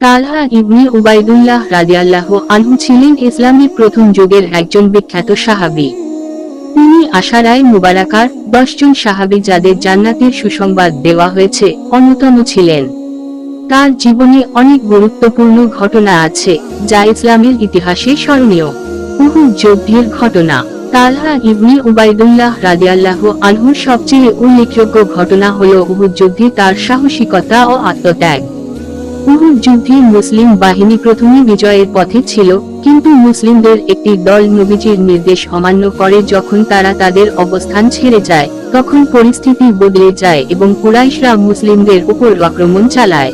তালহা ইবনে Ubaidullah রাদিয়াল্লাহু আনহু ছিলেন ইসলামের প্রথম যুগের একজন বিখ্যাত সাহাবী। তিনি আশারায়ে মুবারাকার 10 জন সাহাবী যাদের জান্নাতের সুসংবাদ দেওয়া হয়েছে অন্যতম ছিলেন। তার জীবনে অনেক গুরুত্বপূর্ণ ঘটনা আছে যা ইসলামের ইতিহাসে স্মরণীয়। উহুদ যুদ্ধের ঘটনা। তালহা ইবনে উবাইদুল্লাহ রাদিয়াল্লাহু আনহুর সবচেয়ে উল্লেখযোগ্য ঘটনা হল উহুদ যুদ্ধে তার সাহসিকতা ও আত্মত্যাগ। উহুদ যুদ্ধে মুসলিম বাহিনী প্রথমে বিজয়ের পথে ছিল, কিন্তু মুসলিমদের একটি দল নবীজির নির্দেশ অমান্য করে। যখন তারা তাদের অবস্থান ছেড়ে যায়, তখন পরিস্থিতি বদলে যায় এবং কুরাইশরা মুসলিমদের উপর আক্রমণ চালায়।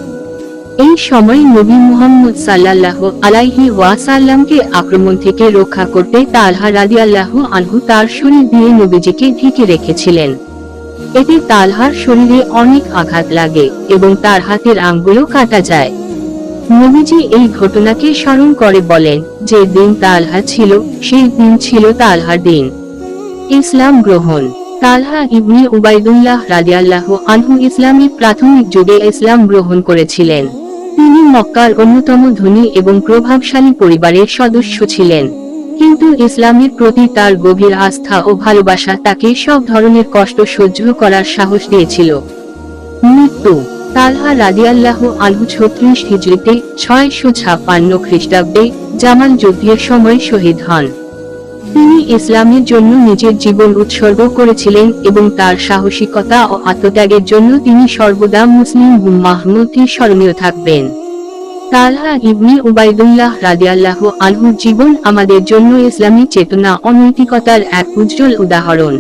এই সময় নবী মুহাম্মদ সাল্লাল্লাহু আলাইহি ওয়াসাল্লামকে আক্রমণ থেকে রক্ষা করতে তালহা রাদিয়াল্লাহু আনহু তার শরীর দিয়ে নবীজিকে ঢেকে রেখেছিলেন। এতে তালহার শরীরে অনেক আঘাত লাগে এবং তার হাতের আঙ্গুলও কাটা যায়। নবীজি এই ঘটনাকে স্মরণ করে বলেন, যে দিন তালহা ছিল সেই দিন ছিল তালহার দিন। ইসলাম গ্রহণ। তালহা ইবনে উবাইদুল্লাহ রাদিয়াল্লাহু আনহু ইসলামের প্রাথমিক যুগে ইসলাম গ্রহণ করেছিলেন। তিনি মক্কার অন্যতম ধনী এবং প্রভাবশালী পরিবারের সদস্য ছিলেন, কিন্তু ইসলামের প্রতি তার গভীর আস্থা ও ভালোবাসা তাকে সব ধরনের কষ্ট সহ্য করার সাহস দিয়েছিল। মৃত্যু। তালহা রাদিয়াল্লাহু আনহু 36 হিজরিতে 656 খ্রিস্টাব্দে জামাল যুদ্ধের সময় শহীদ হন। তিনি ইসলামের জন্য নিজের জীবন উৎসর্গ করেছিলেন এবং তার সাহসিকতা ও আত্মত্যাগের জন্য তিনি সর্বদা মুসলিম উম্মাহর মধ্যে স্মরণীয় থাকবেন। তালহা ইবনে উবাইদুল্লাহ রাদিয়াল্লাহু আনহুর জীবন আমাদের জন্য ইসলামী চেতনা ও নৈতিকতার এক উজ্জ্বল উদাহরণ।